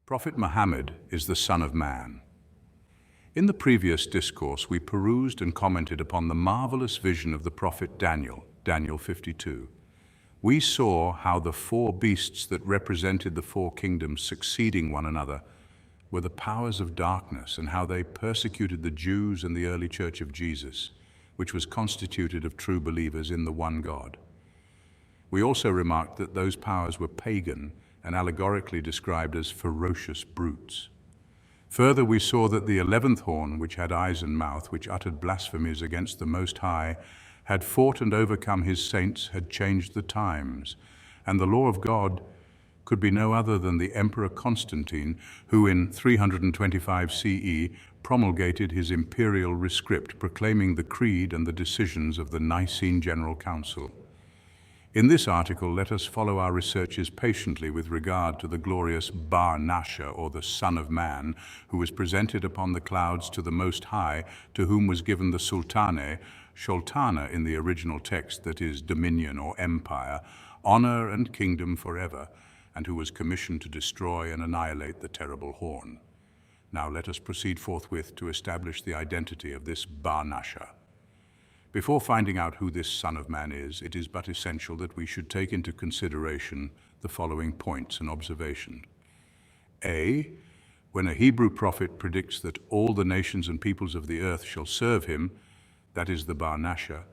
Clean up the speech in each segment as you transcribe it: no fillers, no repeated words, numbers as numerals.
Prophet Muhammad is the Son of Man. In the previous discourse, we perused and commented upon the marvelous vision of the prophet Daniel, Daniel 52. We saw how the four beasts that represented the four kingdoms succeeding one another were the powers of darkness, and how they persecuted the Jews and the early church of Jesus, which was constituted of true believers in the one God. We also remarked that those powers were pagan and allegorically described as ferocious brutes. Further, we saw that the 11th horn, which had eyes and mouth, which uttered blasphemies against the Most High, had fought and overcome his saints, had changed the times, and the law of God could be no other than the Emperor Constantine, who in 325 CE promulgated his imperial rescript, proclaiming the creed and the decisions of the Nicene General Council. In this article, let us follow our researches patiently with regard to the glorious BAR NASHA, or the Son of Man, who was presented upon the clouds to the Most High, to whom was given the Sultaneh, Sholtana in the original text, that is, dominion or empire, honor and kingdom forever, and who was commissioned to destroy and annihilate the terrible horn. Now let us proceed forthwith to establish the identity of this BAR NASHA. Before finding out who this Son of Man is, it is but essential that we should take into consideration the following points and observation. A. When a Hebrew prophet predicts that all the nations and peoples of the earth shall serve him, that is the BAR NASHA,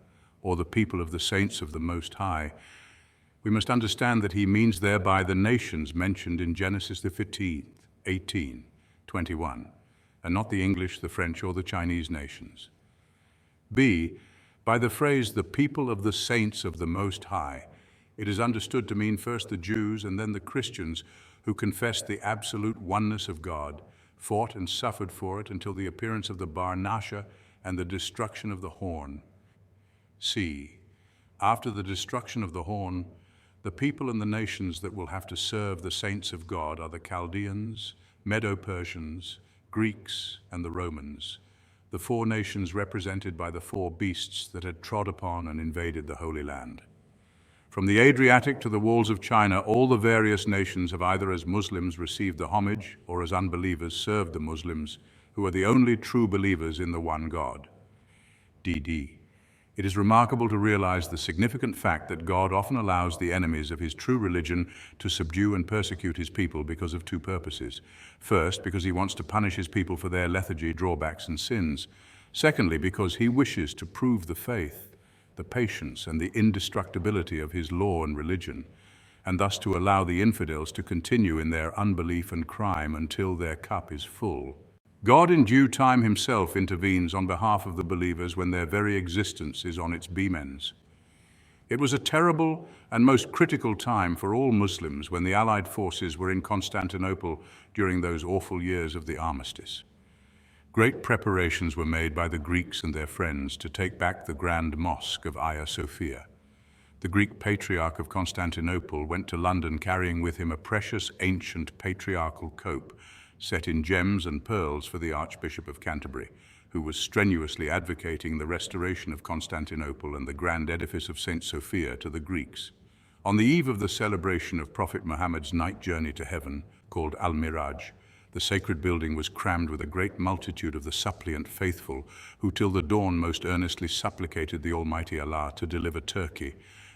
or the people of the saints of the Most High, we must understand that he means thereby the nations mentioned in Genesis the 15th, 18, 21, and not the English, the French, or the Chinese nations. B. By the phrase, the people of the saints of the Most High, it is understood to mean first the Jews and then the Christians who confessed the absolute oneness of God, fought and suffered for it until the appearance of the BAR NASHA and the destruction of the horn. C. After the destruction of the horn, the people and the nations that will have to serve the saints of God are the Chaldeans, Medo-Persians, Greeks, and the Romans, the four nations represented by the four beasts that had trod upon and invaded the Holy Land. From the Adriatic to the walls of China, all the various nations have either as Muslims received the homage or as unbelievers served the Muslims, who are the only true believers in the one God. DD. It is remarkable to realize the significant fact that God often allows the enemies of his true religion to subdue and persecute his people because of two purposes. First, because he wants to punish his people for their lethargy, drawbacks, and sins. Secondly, because he wishes to prove the faith, the patience, and the indestructibility of his law and religion, and thus to allow the infidels to continue in their unbelief and crime until their cup is full. God in due time himself intervenes on behalf of the believers when their very existence is on its beam ends. It was a terrible and most critical time for all Muslims when the Allied forces were in Constantinople during those awful years of the armistice. Great preparations were made by the Greeks and their friends to take back the Grand Mosque of Hagia Sophia. The Greek Patriarch of Constantinople went to London carrying with him a precious ancient patriarchal cope set in gems and pearls for the Archbishop of Canterbury, who was strenuously advocating the restoration of Constantinople and the grand edifice of St. Sophia to the Greeks. On the eve of the celebration of Prophet Muhammad's night journey to heaven, called Al-Miraj, the sacred building was crammed with a great multitude of the suppliant faithful, who till the dawn most earnestly supplicated the Almighty Allah to deliver Turkey,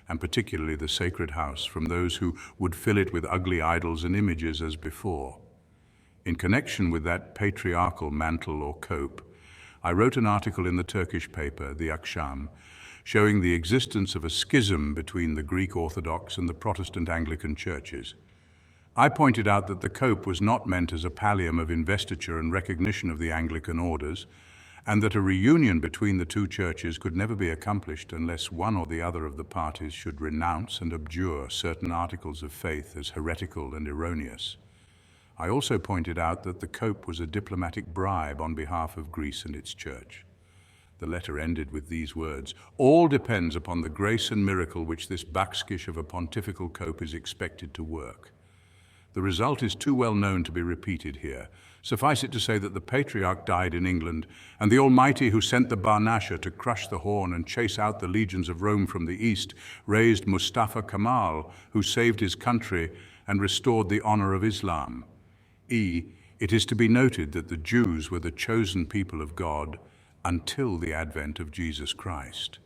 and particularly the sacred house, from those who would fill it with ugly idols and images as before. In connection with that patriarchal mantle or cope, I wrote an article in the Turkish paper, the Akşam, showing the existence of a schism between the Greek Orthodox and the Protestant Anglican churches. I pointed out that the cope was not meant as a pallium of investiture and recognition of the Anglican orders, and that a reunion between the two churches could never be accomplished unless one or the other of the parties should renounce and abjure certain articles of faith as heretical and erroneous. I also pointed out that the cope was a diplomatic bribe on behalf of Greece and its church. The letter ended with these words: "All depends upon the grace and miracle which this bakskish of a pontifical cope is expected to work." The result is too well known to be repeated here. Suffice it to say that the Patriarch died in England, and the Almighty, who sent the BAR NASHA to crush the horn and chase out the legions of Rome from the east, raised Mustafa Kemal, who saved his country and restored the honor of Islam. It is to be noted that the Jews were the chosen people of God until the advent of Jesus Christ.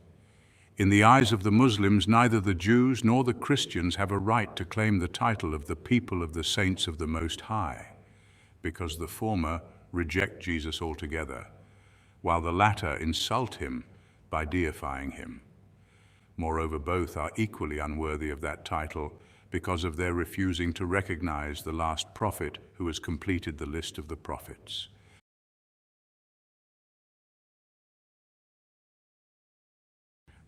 In the eyes of the Muslims, neither the Jews nor the Christians have a right to claim the title of the people of the saints of the Most High, because the former reject Jesus altogether, while the latter insult him by deifying him. Moreover, both are equally unworthy of that title because of their refusing to recognize the last prophet who has completed the list of the prophets.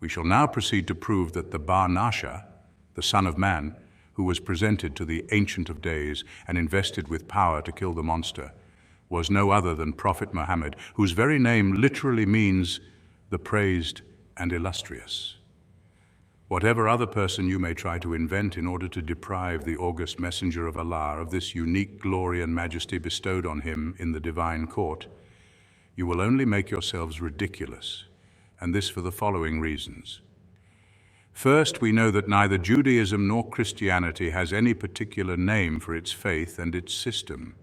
We shall now proceed to prove that the BAR NASHA, the Son of Man, who was presented to the Ancient of Days and invested with power to kill the monster, was no other than Prophet Muhammad, whose very name literally means the praised and illustrious. Whatever other person you may try to invent in order to deprive the august messenger of Allah of this unique glory and majesty bestowed on him in the divine court, you will only make yourselves ridiculous, and this for the following reasons. First, we know that neither Judaism nor Christianity has any particular name for its faith and its system.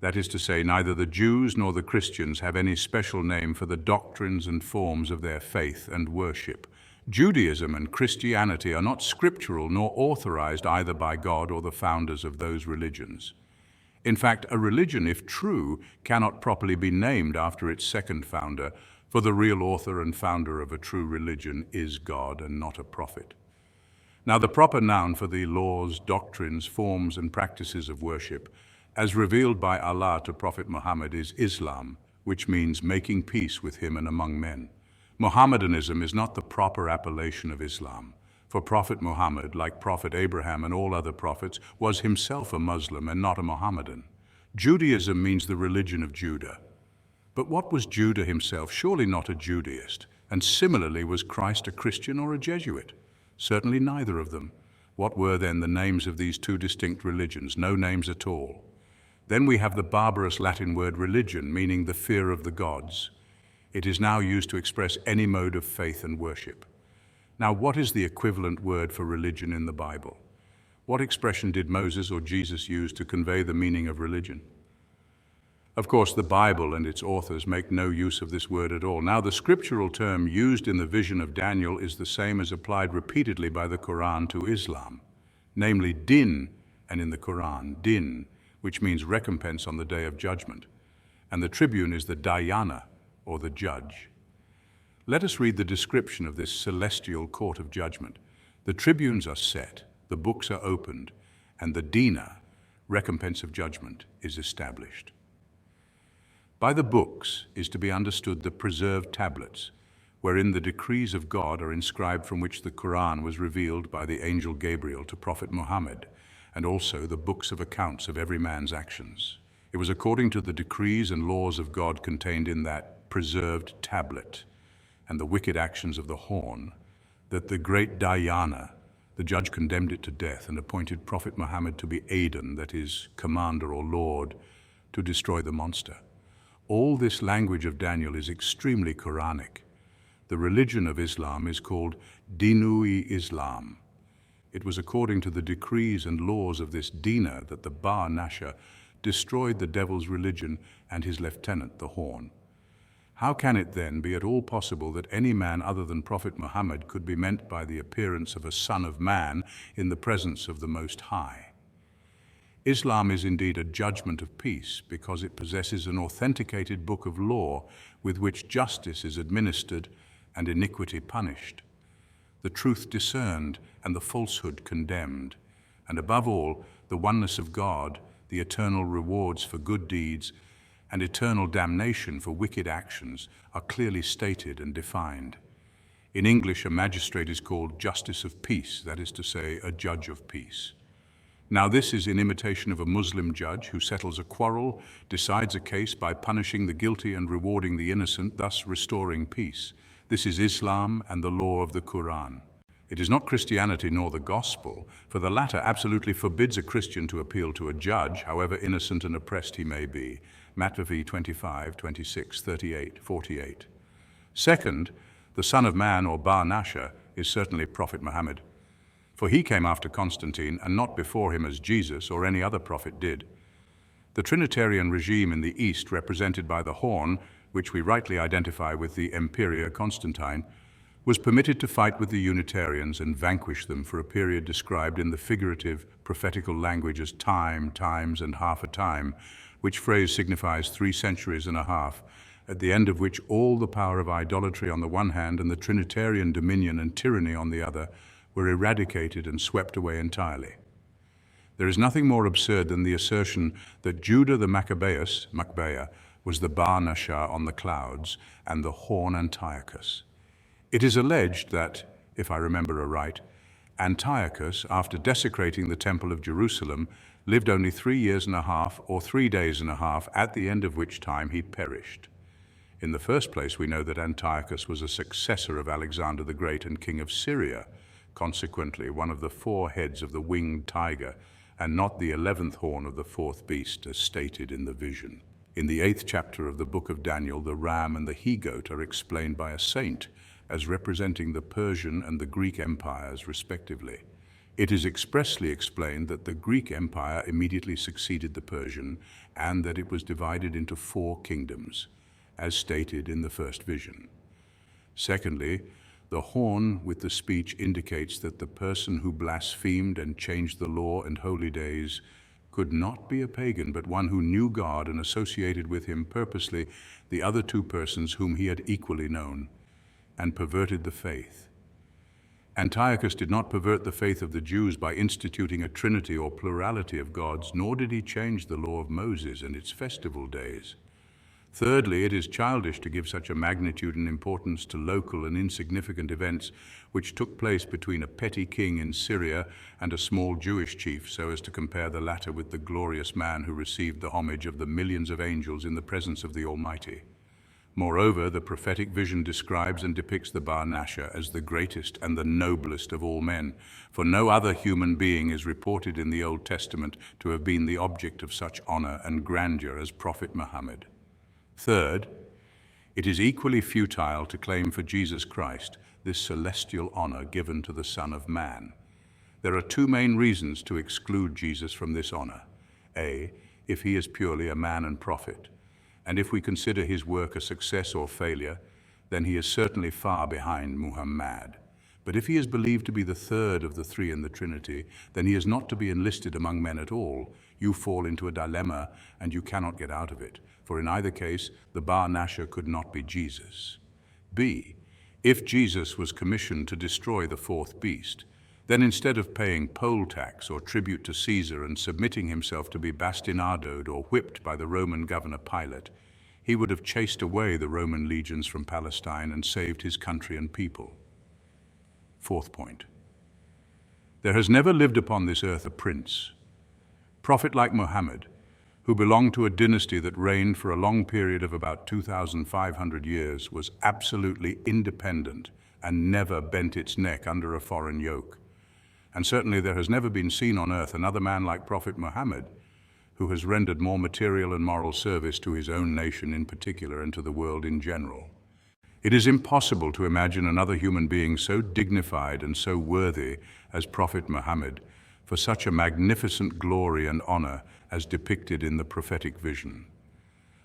That is to say, neither the Jews nor the Christians have any special name for the doctrines and forms of their faith and worship. Judaism and Christianity are not scriptural nor authorized either by God or the founders of those religions. In fact, a religion, if true, cannot properly be named after its second founder, for the real author and founder of a true religion is God and not a prophet. Now, the proper noun for the laws, doctrines, forms, and practices of worship, as revealed by Allah to Prophet Muhammad, is Islam, which means making peace with him and among men. Mohammedanism is not the proper appellation of Islam, for Prophet Muhammad, like Prophet Abraham and all other prophets, was himself a Muslim and not a Mohammedan. Judaism means the religion of Judah. But what was Judah himself? Surely not a Judaist. And similarly, was Christ a Christian or a Jesuit? Certainly neither of them. What were then the names of these two distinct religions? No names at all. Then we have the barbarous Latin word religion, meaning the fear of the gods. It is now used to express any mode of faith and worship. Now, what is the equivalent word for religion in the Bible? What expression did Moses or Jesus use to convey the meaning of religion? Of course, the Bible and its authors make no use of this word at all. Now, the scriptural term used in the vision of Daniel is the same as applied repeatedly by the Quran to Islam, namely din, and in the Quran, din, which means recompense on the day of judgment. And the tribune is the dayana, or the judge. Let us read the description of this celestial court of judgment. The tribunes are set, the books are opened, and the dina, recompense of judgment, is established. By the books is to be understood the preserved tablets, wherein the decrees of God are inscribed, from which the Quran was revealed by the angel Gabriel to Prophet Muhammad, and also the books of accounts of every man's actions. It was according to the decrees and laws of God contained in that preserved tablet and the wicked actions of the horn that the great Dayana, the judge, condemned it to death and appointed Prophet Muhammad to be Aden, that is, commander or lord, to destroy the monster. All this language of Daniel is extremely Quranic. The religion of Islam is called Dinui Islam. It was according to the decrees and laws of this Dina that the BAR NASHA destroyed the devil's religion and his lieutenant, the horn. How can it then be at all possible that any man other than Prophet Muhammad could be meant by the appearance of a son of man in the presence of the Most High? Islam is indeed a judgment of peace because it possesses an authenticated book of law with which justice is administered and iniquity punished, the truth discerned and the falsehood condemned, and above all, the oneness of God, the eternal rewards for good deeds, and eternal damnation for wicked actions are clearly stated and defined. In English, a magistrate is called justice of peace, that is to say, a judge of peace. Now this is in imitation of a Muslim judge who settles a quarrel, decides a case by punishing the guilty and rewarding the innocent, thus restoring peace. This is Islam and the law of the Quran. It is not Christianity nor the gospel, for the latter absolutely forbids a Christian to appeal to a judge, however innocent and oppressed he may be. Matthew 25, 26, 38, 48. Second, the Son of Man, or BAR NASHA, is certainly Prophet Muhammad, for he came after Constantine and not before him as Jesus or any other prophet did. The Trinitarian regime in the East, represented by the horn, which we rightly identify with the Emperor Constantine, was permitted to fight with the Unitarians and vanquish them for a period described in the figurative, prophetical language as time, times, and half a time, which phrase signifies 3 centuries and a half, at the end of which all the power of idolatry on the one hand and the Trinitarian dominion and tyranny on the other were eradicated and swept away entirely. There is nothing more absurd than the assertion that Judah the Maccabeus, was the BAR NASHA on the clouds and the horn Antiochus. It is alleged that, if I remember aright, Antiochus, after desecrating the Temple of Jerusalem, lived only 3 years and a half or 3 days and a half, at the end of which time he perished. In the first place, we know that Antiochus was a successor of Alexander the Great and king of Syria, consequently one of the 4 heads of the winged tiger, and not the 11th horn of the 4th beast, as stated in the vision. In the 8th chapter of the book of Daniel, the ram and the he-goat are explained by a saint as representing the Persian and the Greek empires, respectively. It is expressly explained that the Greek empire immediately succeeded the Persian, and that it was divided into 4 kingdoms, as stated in the first vision. Secondly, the horn with the speech indicates that the person who blasphemed and changed the law and holy days could not be a pagan, but one who knew God and associated with him purposely the other 2 persons whom he had equally known, and perverted the faith. Antiochus did not pervert the faith of the Jews by instituting a trinity or plurality of gods, nor did he change the law of Moses and its festival days. Thirdly, it is childish to give such a magnitude and importance to local and insignificant events which took place between a petty king in Syria and a small Jewish chief, so as to compare the latter with the glorious man who received the homage of the millions of angels in the presence of the Almighty. Moreover, the prophetic vision describes and depicts the BAR NASHA as the greatest and the noblest of all men, for no other human being is reported in the Old Testament to have been the object of such honor and grandeur as Prophet Muhammad. Third, it is equally futile to claim for Jesus Christ this celestial honor given to the Son of Man. There are 2 main reasons to exclude Jesus from this honor. A, if he is purely a man and prophet, and if we consider his work a success or failure, then he is certainly far behind Muhammad. But if he is believed to be the 3rd of the 3 in the Trinity, then he is not to be enlisted among men at all. You fall into a dilemma and you cannot get out of it, for in either case, the BAR NASHA could not be Jesus. B, if Jesus was commissioned to destroy the 4th beast, then instead of paying poll tax or tribute to Caesar and submitting himself to be bastinadoed or whipped by the Roman governor Pilate, he would have chased away the Roman legions from Palestine and saved his country and people. 4th point. There has never lived upon this earth a prince, prophet like Muhammad, who belonged to a dynasty that reigned for a long period of about 2,500 years, was absolutely independent and never bent its neck under a foreign yoke. And certainly there has never been seen on earth another man like Prophet Muhammad, who has rendered more material and moral service to his own nation in particular and to the world in general. It is impossible to imagine another human being so dignified and so worthy as Prophet Muhammad for such a magnificent glory and honor as depicted in the prophetic vision.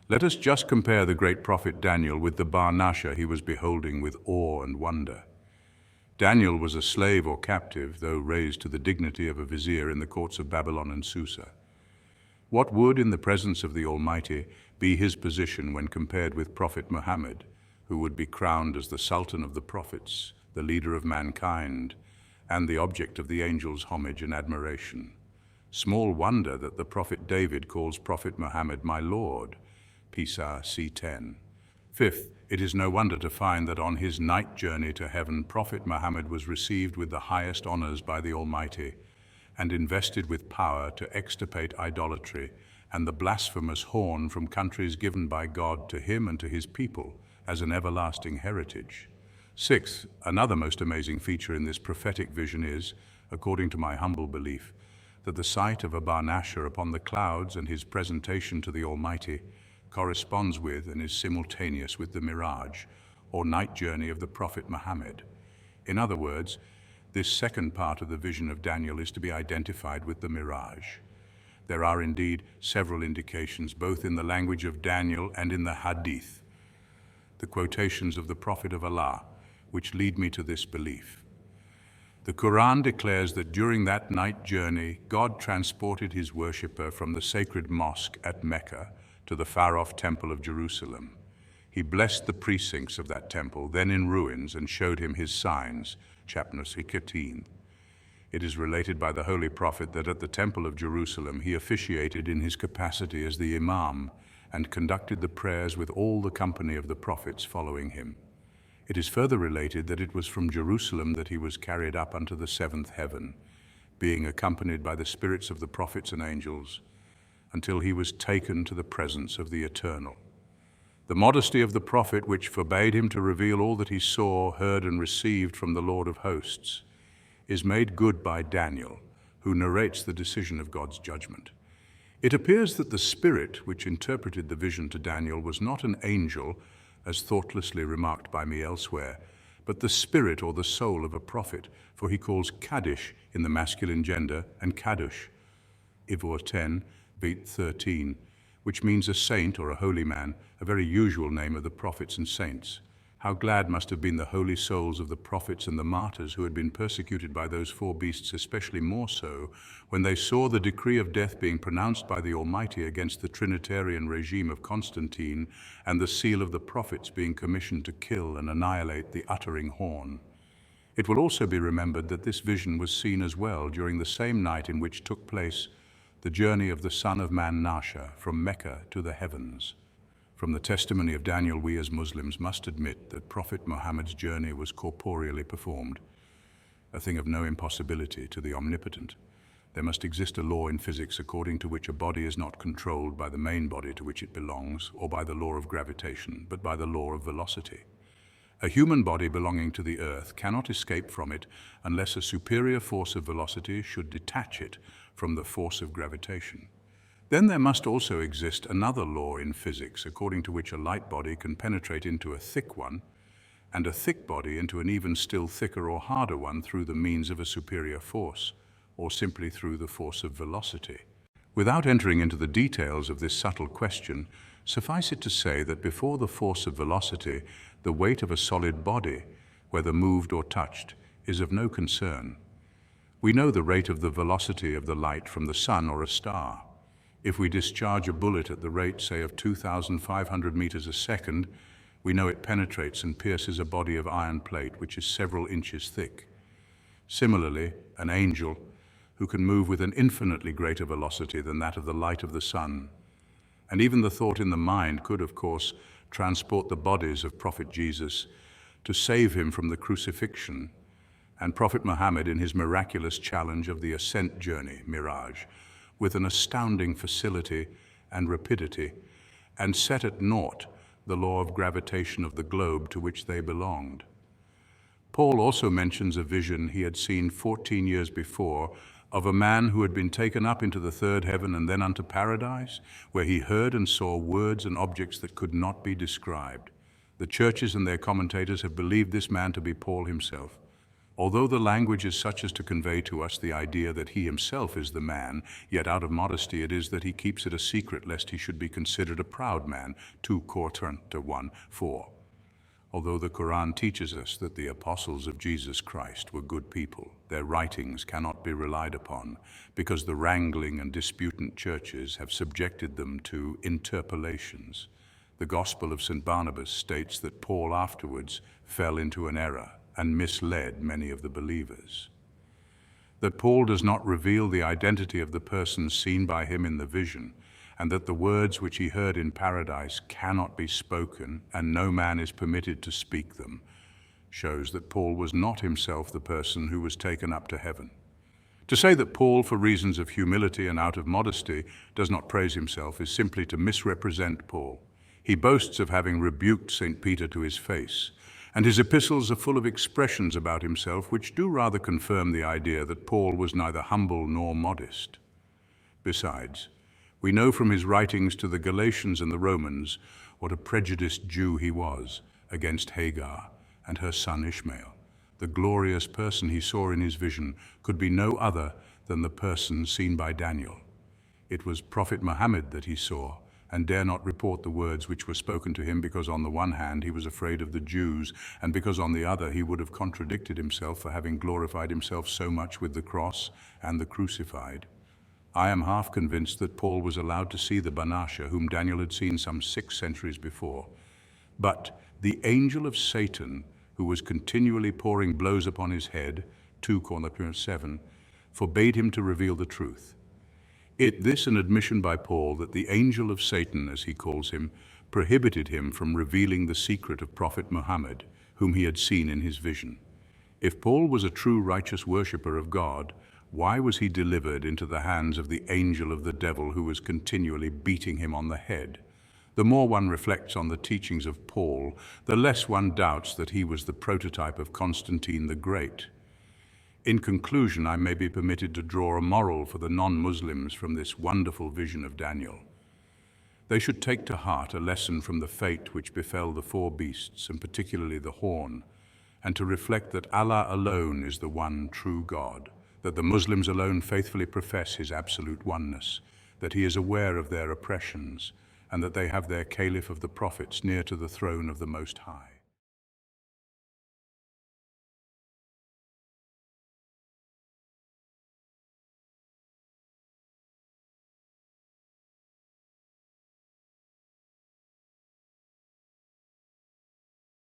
Let us just compare the great prophet Daniel with the BAR NASHA he was beholding with awe and wonder. Daniel was a slave or captive, though raised to the dignity of a vizier in the courts of Babylon and Susa. What would, in the presence of the Almighty, be his position when compared with Prophet Muhammad, who would be crowned as the Sultan of the prophets, the leader of mankind, and the object of the angels' homage and admiration? Small wonder that the prophet David calls Prophet Muhammad my Lord, Pisa C10. 5th, it is no wonder to find that on his night journey to heaven, Prophet Muhammad was received with the highest honors by the Almighty and invested with power to extirpate idolatry and the blasphemous horn from countries given by God to him and to his people as an everlasting heritage. 6th, another most amazing feature in this prophetic vision is, according to my humble belief, that the sight of a BAR NASHA upon the clouds and his presentation to the Almighty corresponds with and is simultaneous with the mirage, or night journey of the Prophet Muhammad. In other words, this second part of the vision of Daniel is to be identified with the mirage. There are indeed several indications, both in the language of Daniel and in the Hadith, the quotations of the Prophet of Allah, which lead me to this belief. The Quran declares that during that night journey, God transported his worshipper from the sacred mosque at Mecca to the far-off temple of Jerusalem. He blessed the precincts of that temple, then in ruins, and showed him his signs, chapter 16. It is related by the Holy Prophet that at the temple of Jerusalem he officiated in his capacity as the Imam and conducted the prayers with all the company of the prophets following him. It is further related that it was from Jerusalem that he was carried up unto the seventh heaven, being accompanied by the spirits of the prophets and angels, until he was taken to the presence of the Eternal. The modesty of the prophet, which forbade him to reveal all that he saw, heard, and received from the Lord of hosts, is made good by Daniel, who narrates the decision of God's judgment. It appears that the spirit which interpreted the vision to Daniel was not an angel, as thoughtlessly remarked by me elsewhere, but the spirit or the soul of a prophet, for he calls Kaddish in the masculine gender and Kadush, Ivor 10, Beat 13, which means a saint or a holy man, a very usual name of the prophets and saints. How glad must have been the holy souls of the prophets and the martyrs who had been persecuted by those four beasts, especially more so, when they saw the decree of death being pronounced by the Almighty against the Trinitarian regime of Constantine, and the seal of the prophets being commissioned to kill and annihilate the uttering horn. It will also be remembered that this vision was seen as well during the same night in which took place the journey of the Son of Man Nasha from Mecca to the heavens. From the testimony of Daniel, we as Muslims must admit that Prophet Muhammad's journey was corporeally performed, a thing of no impossibility to the omnipotent. There must exist a law in physics according to which a body is not controlled by the main body to which it belongs, or by the law of gravitation, but by the law of velocity. A human body belonging to the earth cannot escape from it unless a superior force of velocity should detach it from the force of gravitation. Then there must also exist another law in physics according to which a light body can penetrate into a thick one, and a thick body into an even still thicker or harder one through the means of a superior force, or simply through the force of velocity. Without entering into the details of this subtle question, suffice it to say that before the force of velocity, the weight of a solid body, whether moved or touched, is of no concern. We know the rate of the velocity of the light from the sun or a star. If we discharge a bullet at the rate, say, of 2,500 meters a second, we know it penetrates and pierces a body of iron plate which is several inches thick. Similarly, an angel, who can move with an infinitely greater velocity than that of the light of the sun, and even the thought in the mind could, of course, transport the bodies of Prophet Jesus to save him from the crucifixion, and Prophet Muhammad in his miraculous challenge of the ascent journey, Miraj, with an astounding facility and rapidity, and set at naught the law of gravitation of the globe to which they belonged. Paul also mentions a vision he had seen 14 years before of a man who had been taken up into the third heaven and then unto paradise, where he heard and saw words and objects that could not be described. The churches and their commentators have believed this man to be Paul himself. Although the language is such as to convey to us the idea that he himself is the man, yet out of modesty it is that he keeps it a secret lest he should be considered a proud man. 2 Corinthians 1:4. Although the Quran teaches us that the apostles of Jesus Christ were good people, their writings cannot be relied upon because the wrangling and disputant churches have subjected them to interpolations. The Gospel of St. Barnabas states that Paul afterwards fell into an error and misled many of the believers. That Paul does not reveal the identity of the person seen by him in the vision, and that the words which he heard in paradise cannot be spoken, and no man is permitted to speak them, shows that Paul was not himself the person who was taken up to heaven. To say that Paul, for reasons of humility and out of modesty, does not praise himself is simply to misrepresent Paul. He boasts of having rebuked St. Peter to his face, and his epistles are full of expressions about himself which do rather confirm the idea that Paul was neither humble nor modest. Besides, we know from his writings to the Galatians and the Romans what a prejudiced Jew he was against Hagar and her son Ishmael. The glorious person he saw in his vision could be no other than the person seen by Daniel. It was Prophet Muhammad that he saw, and dare not report the words which were spoken to him, because on the one hand he was afraid of the Jews, and because on the other he would have contradicted himself for having glorified himself so much with the cross and the crucified. I am half convinced that Paul was allowed to see the BAR NASHA, whom Daniel had seen some 6 centuries before. But the angel of Satan, who was continually pouring blows upon his head, 2 Corinthians 7, forbade him to reveal the truth. This an admission by Paul that the angel of Satan, as he calls him, prohibited him from revealing the secret of Prophet Muhammad, whom he had seen in his vision. If Paul was a true righteous worshipper of God, why was he delivered into the hands of the angel of the devil, who was continually beating him on the head? The more one reflects on the teachings of Paul, the less one doubts that he was the prototype of Constantine the Great. In conclusion, I may be permitted to draw a moral for the non-Muslims from this wonderful vision of Daniel. They should take to heart a lesson from the fate which befell the 4 beasts, and particularly the horn, and to reflect that Allah alone is the one true God, that the Muslims alone faithfully profess His absolute oneness, that He is aware of their oppressions, and that they have their Caliph of the Prophets near to the throne of the Most High.